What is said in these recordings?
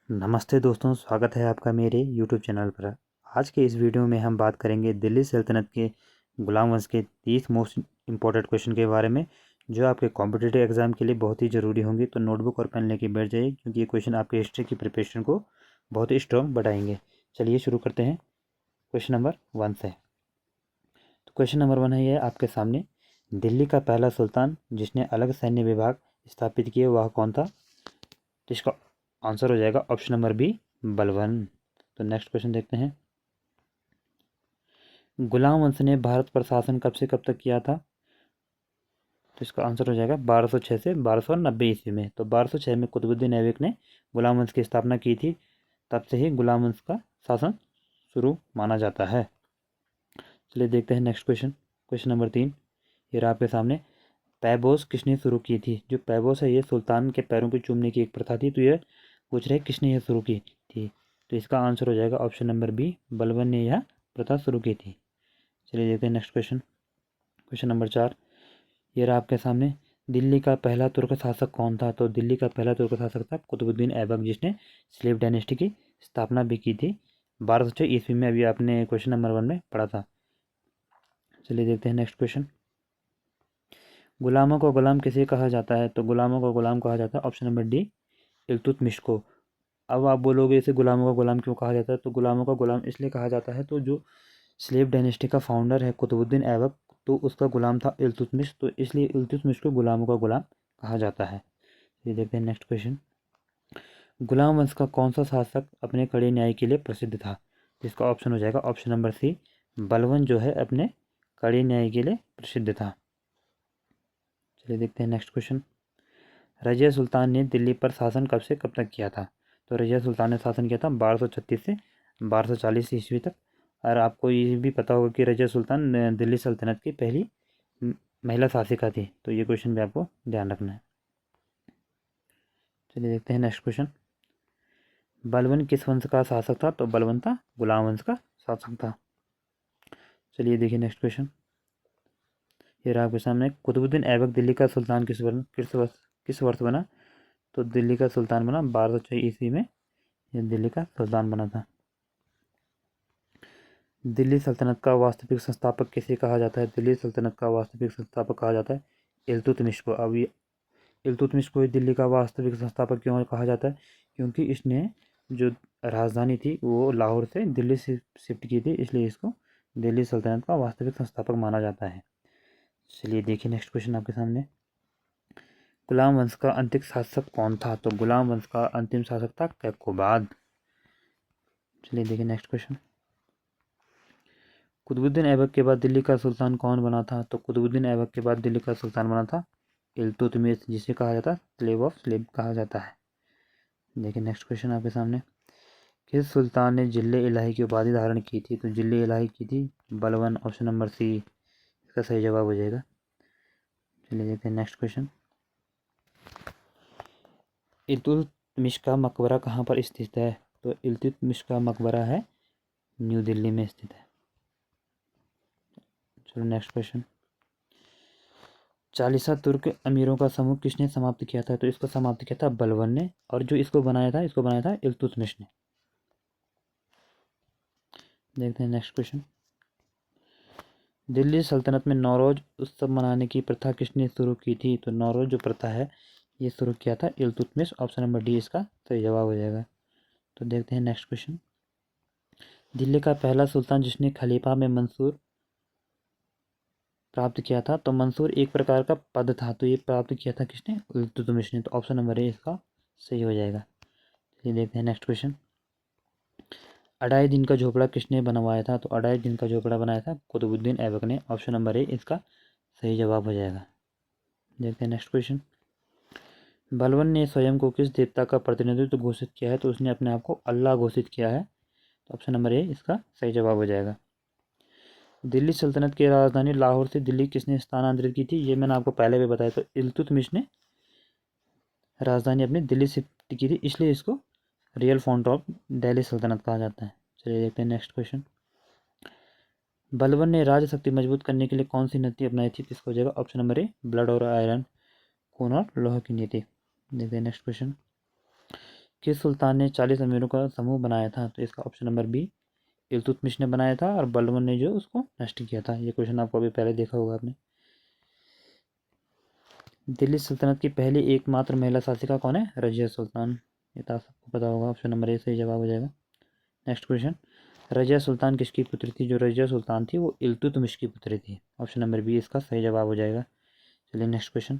नमस्ते दोस्तों, स्वागत है आपका मेरे YouTube चैनल पर। आज के इस वीडियो में हम बात करेंगे दिल्ली सल्तनत के गुलाम वंश के 30 मोस्ट इम्पोर्टेंट क्वेश्चन के बारे में, जो आपके कॉम्पिटिटिव एग्जाम के लिए बहुत ही ज़रूरी होंगे। तो नोटबुक और पेन लेके बैठ जाइए, क्योंकि ये क्वेश्चन आपके हिस्ट्री की प्रिपरेशन को बहुत ही स्ट्रॉन्ग बढ़ाएंगे। चलिए शुरू करते हैं क्वेश्चन नंबर 1 से। तो क्वेश्चन नंबर 1 है ये आपके सामने, दिल्ली का पहला सुल्तान जिसने अलग सैन्य विभाग स्थापित किए वह कौन था? तो इसका आंसर हो जाएगा ऑप्शन नंबर बी, बलबन। तो नेक्स्ट क्वेश्चन देखते हैं, गुलाम वंश ने भारत पर शासन कब से कब तक किया था? तो इसका आंसर हो जाएगा 1206 से 1290 ईस्वी में। तो 1206 में कुतुबुद्दीन ऐबक ने गुलाम वंश की स्थापना की थी, तब से ही गुलाम वंश का शासन शुरू माना जाता है। चलिए देखते हैं नेक्स्ट क्वेश्चन। क्वेश्चन नंबर 3 ये रहा आपके सामने, पैबोस किसने शुरू की थी? जो पैबोस है ये सुल्तान के पैरों को चूमने की एक प्रथा थी। तो ये पूछ रहे किसने यह शुरू की थी? तो इसका आंसर हो जाएगा ऑप्शन नंबर बी, बलबन ने यह प्रथा शुरू की थी। चलिए देखते हैं नेक्स्ट क्वेश्चन। क्वेश्चन नंबर 4 ये रहा आपके सामने, दिल्ली का पहला तुर्क शासक कौन था? तो दिल्ली का पहला तुर्क शासक था कुतुबुद्दीन ऐबक, जिसने स्लेव डायनेस्टी की स्थापना भी की थी 1206 ईस्वी में। अभी आपने क्वेश्चन नंबर 1 में पढ़ा था। चलिए देखते हैं नेक्स्ट क्वेश्चन, गुलामों को गुलाम किसे कहा जाता है? तो गुलामों को गुलाम कहा जाता है ऑप्शन नंबर डी, इल्तुतमिश को। अब आप बोलोगे इसे गुलामों का गुलाम क्यों कहा जाता है? तो गुलामों का गुलाम इसलिए कहा जाता है, तो जो स्लेव डायनेस्टी का फाउंडर है कुतुबुद्दीन ऐबक, तो उसका गुलाम था इल्तुतमिश, तो इसलिए इल्तुतमिश को गुलामों का गुलाम कहा जाता है। ये देखते हैं नेक्स्ट क्वेश्चन, गुलाम वंश का कौन सा शासक अपने कड़े न्याय के लिए प्रसिद्ध था? जिसका ऑप्शन हो जाएगा ऑप्शन नंबर सी, बलबन जो है अपने कड़े न्याय के लिए प्रसिद्ध था। चलिए देखते हैं नेक्स्ट क्वेश्चन, रजिया सुल्तान ने दिल्ली पर शासन कब से कब तक किया था? तो रजिया सुल्तान ने शासन किया था 1236 से 1240 ईस्वी तक। और आपको ये भी पता होगा कि रजिया सुल्तान दिल्ली सल्तनत की पहली महिला शासिका थी। तो ये क्वेश्चन भी आपको ध्यान रखना है। चलिए देखते हैं नेक्स्ट क्वेश्चन, बलबन किस वंश का शासक था? तो बलबन था गुलाम वंश का शासक था। चलिए देखिए नेक्स्ट क्वेश्चन, ये रहा आपके सामने, कुतुबुद्दीन ऐबक दिल्ली का सुल्तान किस वर्ष बना? तो दिल्ली का सुल्तान बना 1206 ईस्वी में, ये दिल्ली का सुल्तान बना था। दिल्ली सल्तनत का वास्तविक संस्थापक किसे कहा जाता है? दिल्ली सल्तनत का वास्तविक संस्थापक कहा जाता है इल्तुतमिश को। अब ये इल्तुतमिश को दिल्ली का वास्तविक संस्थापक क्यों कहा जाता है? क्योंकि इसने जो राजधानी थी वो लाहौर से दिल्ली से शिफ्ट की थी, इसलिए इसको दिल्ली सल्तनत का वास्तविक संस्थापक माना जाता है। चलिए देखिए नेक्स्ट क्वेश्चन आपके सामने, गुलाम वंश का अंतिम शासक कौन था? तो गुलाम वंश का अंतिम शासक था कैकोबाद। चलिए देखिए नेक्स्ट क्वेश्चन, कुतुबुद्दीन ऐबक के बाद दिल्ली का सुल्तान कौन बना था? तो कुतुबुद्दीन ऐबक के बाद दिल्ली का सुल्तान बना था इल्तुतमिश, जिसे कहा जाता है स्लेव ऑफ स्लेव कहा जाता है। देखिए नेक्स्ट क्वेश्चन आपके सामने, किस सुल्तान ने जिले इलाही की उपाधि धारण की थी? तो जिले इलाही की थी बलबन, ऑप्शन नंबर सी इसका सही जवाब हो जाएगा। चलिए देखते हैं नेक्स्ट क्वेश्चन, इल्तुतमिश का मकबरा कहाँ पर स्थित है? तो इल्तुतमिश का मकबरा है न्यू दिल्ली में स्थित है। चलो नेक्स्ट क्वेश्चन, चालीसा तुर्क अमीरों का समूह किसने समाप्त किया था? तो इसको समाप्त किया था बलबन ने, और जो इसको बनाया था इल्तुतमिश ने। देखते हैं नेक्स्ट क्वेश्चन, दिल्ली सल्तनत में नौरोज उत्सव मनाने की प्रथा किसने शुरू की थी? तो नौरोज जो प्रथा है ये शुरू किया था इल्तुतमिश, ऑप्शन नंबर डी इसका सही जवाब हो जाएगा। तो देखते हैं नेक्स्ट क्वेश्चन, दिल्ली का पहला सुल्तान जिसने खलीफा में मंसूर प्राप्त किया था? तो मंसूर एक प्रकार का पद था, तो ये प्राप्त किया था किसने? इल्तुतमिश ने। तो ऑप्शन नंबर ए इसका सही हो जाएगा। चलिए देखते हैं नेक्स्ट क्वेश्चन, अढ़ाई दिन का झोपड़ा किसने बनवाया था? तो अढ़ाई दिन का झोपड़ा बनाया था कुतुबुद्दीन ऐबक ने, ऑप्शन नंबर ए इसका सही जवाब हो जाएगा। देखते हैं नेक्स्ट क्वेश्चन, बलबन ने स्वयं को किस देवता का प्रतिनिधित्व घोषित किया है? तो उसने अपने आप को अल्लाह घोषित किया है, तो ऑप्शन नंबर ए इसका सही जवाब हो जाएगा। दिल्ली सल्तनत की राजधानी लाहौर से दिल्ली किसने स्थानांतरित की थी? ये मैंने आपको पहले भी बताया। तो इल्तुतमिश ने राजधानी अपनी दिल्ली शिफ्ट की थी, इसलिए इसको रियल फाउंड ऑफ दिल्ली सल्तनत कहा जाता है। चलिए देखते हैं नेक्स्ट क्वेश्चन, बलबन ने राजशक्ति मजबूत करने के लिए कौन सी नीति अपनाई थी? इसको हो जाएगा ऑप्शन नंबर ए, ब्लड और आयरन, खून और लोहे की नीति। देखते हैं नेक्स्ट क्वेश्चन, किस सुल्तान ने 40 अमीरों का समूह बनाया था? तो इसका ऑप्शन नंबर बी इल्तुतमिश ने बनाया था और बलबन ने जो उसको नष्ट किया था। ये क्वेश्चन आपको अभी पहले देखा होगा आपने। दिल्ली सल्तनत की पहली एकमात्र महिला शासिका कौन है? रजिया सुल्तान। ये तो सबको पता होगा। ऑप्शन नंबर ए सही जवाब हो जाएगा। नेक्स्ट क्वेश्चन, रजिया सुल्तान किसकी पुत्री थी? जो रजिया सुल्तान थी वो इल्तुतमिश की पुत्री थी। ऑप्शन नंबर बी इसका सही जवाब हो जाएगा। चलिए नेक्स्ट क्वेश्चन।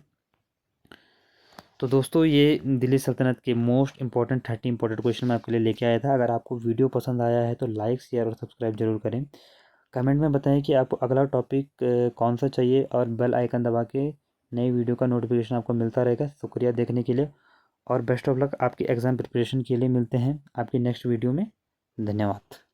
तो दोस्तों ये दिल्ली सल्तनत के मोस्ट इंपॉर्टेंट 30 इंपॉर्टेंट क्वेश्चन मैं आपके लिए लेके आया था। अगर आपको वीडियो पसंद आया है तो लाइक शेयर और सब्सक्राइब जरूर करें। कमेंट में बताएं कि आपको अगला टॉपिक कौन सा चाहिए और बेल आइकन दबा के नई वीडियो का नोटिफिकेशन आपको मिलता रहेगा। शुक्रिया देखने के लिए और बेस्ट ऑफ लक आपकी एग्ज़ाम प्रिपरेशन के लिए। मिलते हैं आपकी नेक्स्ट वीडियो में। धन्यवाद।